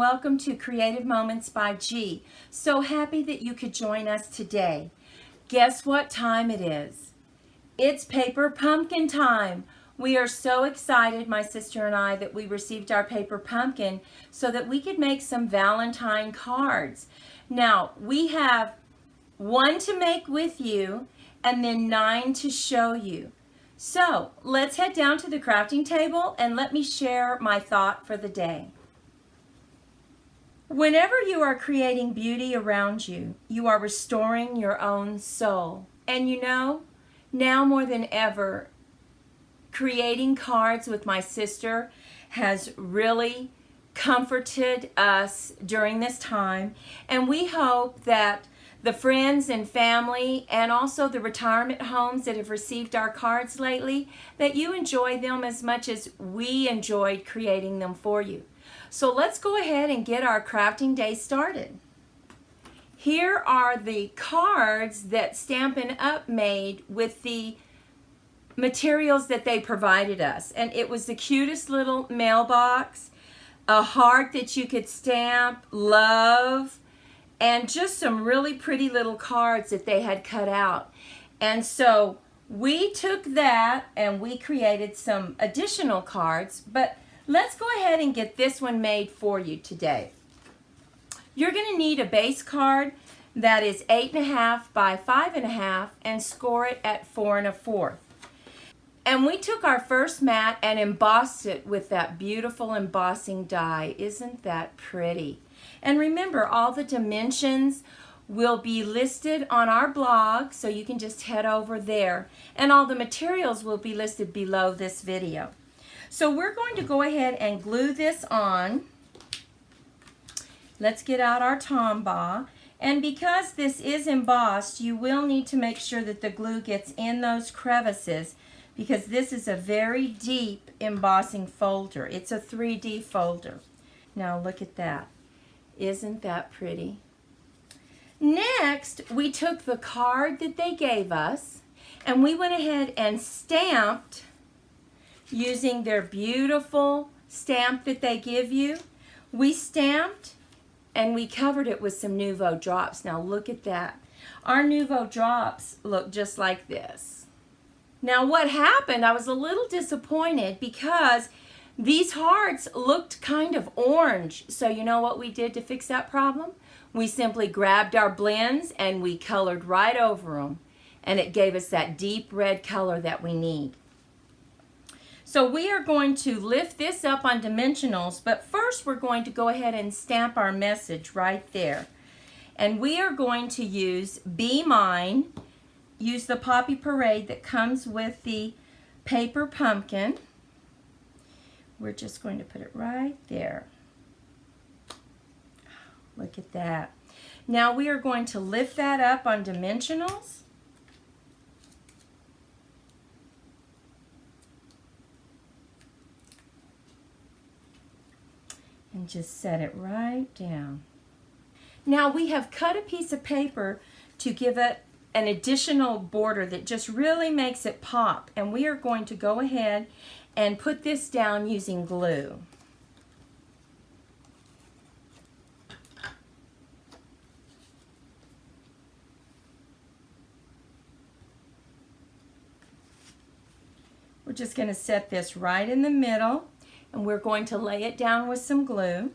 welcome to Creative Moments by G. So happy that you could join us today. Guess what time it is? It's paper pumpkin time. We are so excited, my sister and I, that we received our paper pumpkin so that we could make some Valentine cards. Now, we have 1 to make with you and then 9 to show you. So let's head down to the crafting table and let me share my thought for the day. Whenever you are creating beauty around you, you are restoring your own soul. And you know, now more than ever, creating cards with my sister has really comforted us during this time. And we hope that the friends and family and also the retirement homes that have received our cards lately, that you enjoy them as much as we enjoyed creating them for you. So let's go ahead and get our crafting day started. Here are the cards that Stampin' Up! Made with the materials that they provided us. And it was the cutest little mailbox, a heart that you could stamp, love, and just some really pretty little cards that they had cut out. And so we took that and we created some additional cards, but let's go ahead and get this one made for you today. You're going to need a base card that is 8.5 by 5.5 and score it at 4 1/4. And we took our first mat and embossed it with that beautiful embossing die. Isn't that pretty? And remember, all the dimensions will be listed on our blog, so you can just head over there. And all the materials will be listed below this video. So we're going to go ahead and glue this on. Let's get out our Tombow. And because this is embossed, you will need to make sure that the glue gets in those crevices, because this is a very deep embossing folder. It's a 3D folder. Now look at that. Isn't that pretty? Next, we took the card that they gave us and we went ahead and stamped using their beautiful stamp that they give you. We stamped and we covered it with some Nuvo drops. Now look at that. Our Nuvo drops look just like this. Now what happened, I was a little disappointed because these hearts looked kind of orange. So you know what we did to fix that problem? We simply grabbed our blends and we colored right over them. And it gave us that deep red color that we need. So we are going to lift this up on dimensionals, but first we're going to go ahead and stamp our message right there. And we are going to use Be Mine, use the Poppy Parade that comes with the paper pumpkin. We're just going to put it right there. Look at that. Now we are going to lift that up on dimensionals. And just set it right down. Now we have cut a piece of paper to give it an additional border that just really makes it pop. And we are going to go ahead and put this down using glue. We're just going to set this right in the middle and we're going to lay it down with some glue.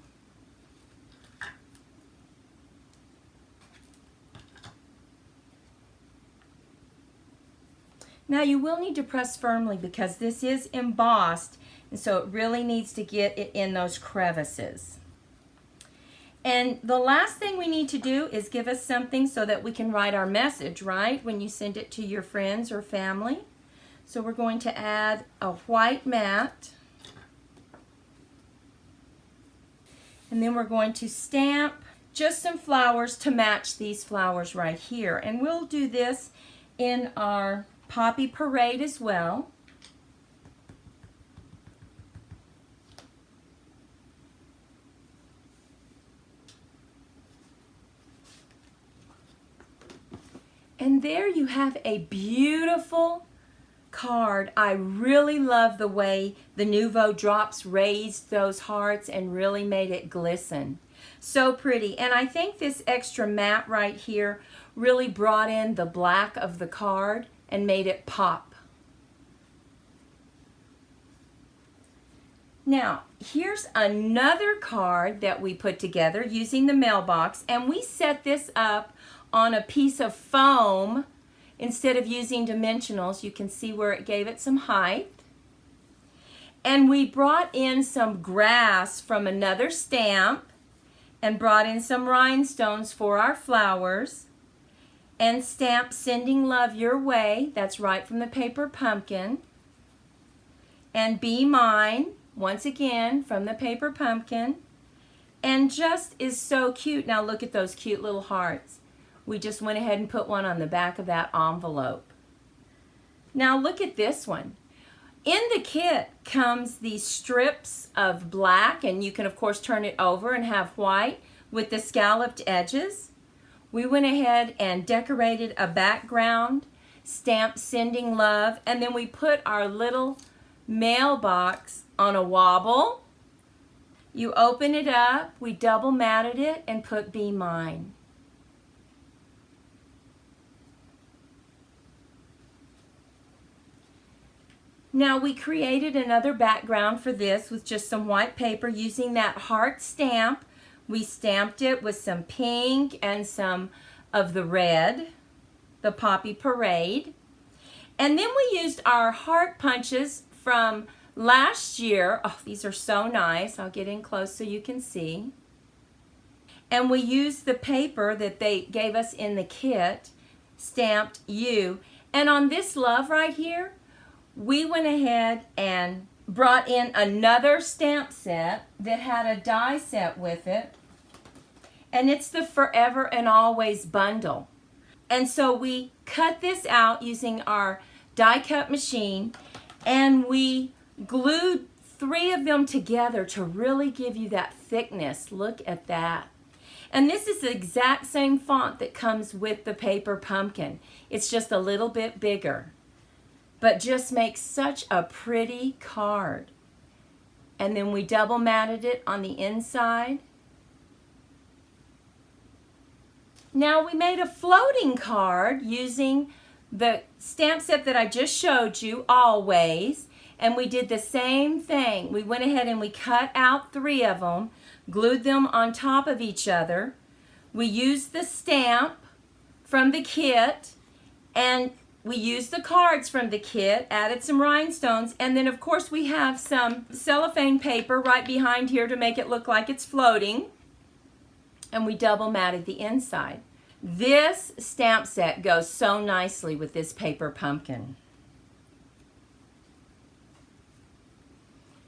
Now you will need to press firmly because this is embossed, and so it really needs to get it in those crevices. And the last thing we need to do is give us something so that we can write our message, right, when you send it to your friends or family. So we're going to add a white mat. And then we're going to stamp just some flowers to match these flowers right here. And we'll do this in our Poppy Parade as well. And there you have a beautiful card, I really love the way the Nuvo drops raised those hearts and really made it glisten. So pretty. And I think this extra matte right here really brought in the black of the card and made it pop. Now, here's another card that we put together using the mailbox, and we set this up on a piece of foam instead of using dimensionals. You can see where it gave it some height. And we brought in some grass from another stamp and brought in some rhinestones for our flowers and stamped Sending Love Your Way. That's right from the paper pumpkin. And Be Mine, once again from the paper pumpkin. And just is so cute. Now look at those cute little hearts. We just went ahead and put one on the back of that envelope. Now look at this one. In the kit comes these strips of black, and you can of course turn it over and have white with the scalloped edges. We went ahead and decorated a background, stamped Sending Love, and then we put our little mailbox on a wobble. You open it up, we double matted it and put Be Mine. Now we created another background for this with just some white paper using that heart stamp. We stamped it with some pink and some of the red, the Poppy Parade. And then we used our heart punches from last year. Oh, these are so nice. I'll get in close so you can see. And we used the paper that they gave us in the kit, stamped You. And on this love right here, we went ahead and brought in another stamp set that had a die set with it. And it's the Forever and Always bundle. And so we cut this out using our die cut machine, and we glued 3 of them together to really give you that thickness. Look at that. And this is the exact same font that comes with the paper pumpkin. It's just a little bit bigger, but just makes such a pretty card. And then we double matted it on the inside. Now we made a floating card using the stamp set that I just showed you, Always, and we did the same thing. We went ahead and we cut out 3 of them, glued them on top of each other. We used the stamp from the kit, and we used the cards from the kit, added some rhinestones, and then of course we have some cellophane paper right behind here to make it look like it's floating. And we double matted the inside. This stamp set goes so nicely with this paper pumpkin.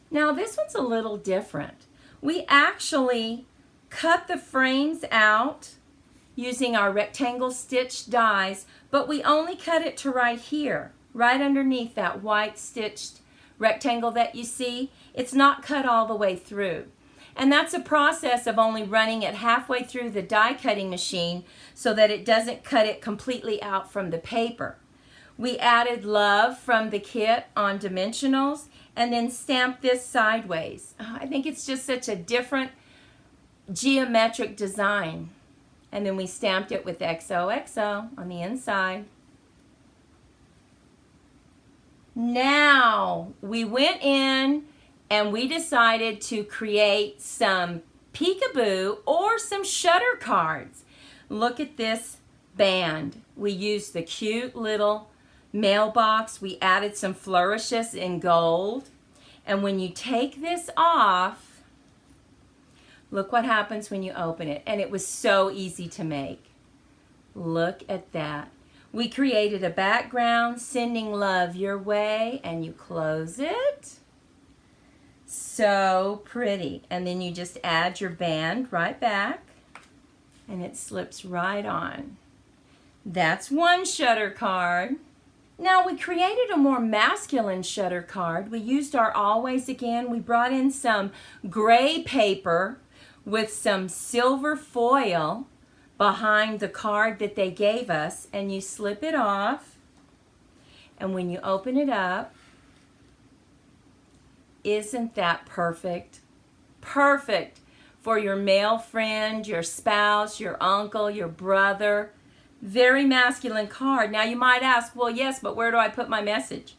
Now this one's a little different. We actually cut the frames out using our rectangle stitch dies, but we only cut it to right here, right underneath that white stitched rectangle that you see. It's not cut all the way through. And that's a process of only running it halfway through the die cutting machine so that it doesn't cut it completely out from the paper. We added Love from the kit on dimensionals and then stamped this sideways. I think it's just such a different geometric design. And then we stamped it with XOXO on the inside. Now we went in and we decided to create some peekaboo or some shutter cards. Look at this band. We used the cute little mailbox. We added some flourishes in gold. And when you take this off, look what happens when you open it. And it was so easy to make. Look at that. We created a background, Sending Love Your Way, and you close it. So pretty. And then you just add your band right back and it slips right on. That's one shutter card. Now we created a more masculine shutter card. We used our Always again. We brought in some gray paper with some silver foil behind the card that they gave us, and you slip it off. And when you open it up, isn't that perfect? Perfect for your male friend, your spouse, your uncle, your brother. Very masculine card. Now you might ask, well, yes, but where do I put my message?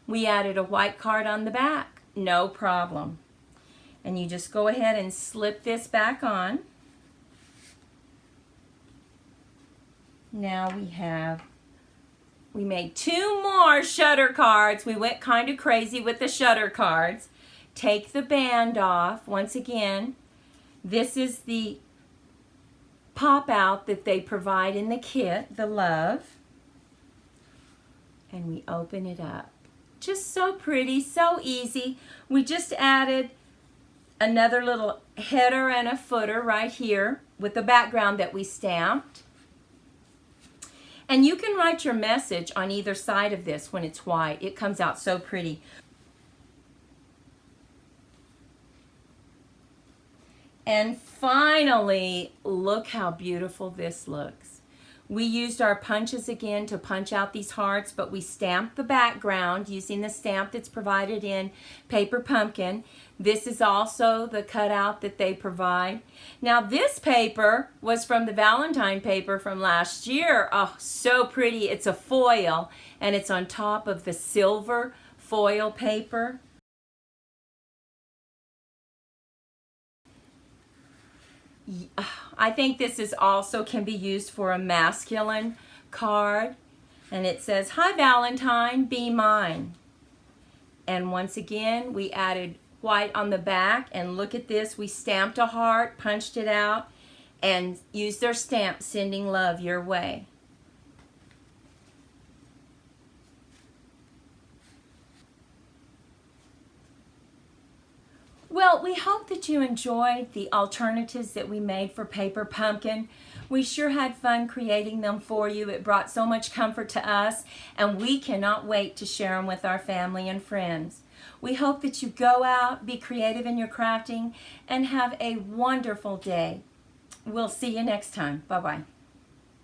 We added a white card on the back. No problem. And you just go ahead and slip this back on. Now we made 2 more shutter cards. We went kind of crazy with the shutter cards. Take the band off. Once again, this is the pop out that they provide in the kit, the love. And we open it up. Just so pretty, so easy. We just added another little header and a footer right here with the background that we stamped. And you can write your message on either side of this when it's white. It comes out so pretty. And finally, look how beautiful this looks. We used our punches again to punch out these hearts, but we stamped the background using the stamp that's provided in Paper Pumpkin. This is also the cutout that they provide. Now this paper was from the Valentine paper from last year. Oh, so pretty. It's a foil, and it's on top of the silver foil paper. I think this is also can be used for a masculine card. And it says, "Hi Valentine, be mine." And once again, we added white on the back. And look at this. We stamped a heart, punched it out, and used their stamp, sending love your way. Well, we hope that you enjoyed the alternatives that we made for Paper Pumpkin. We sure had fun creating them for you. It brought so much comfort to us, and we cannot wait to share them with our family and friends. We hope that you go out, be creative in your crafting, and have a wonderful day. We'll see you next time. Bye-bye.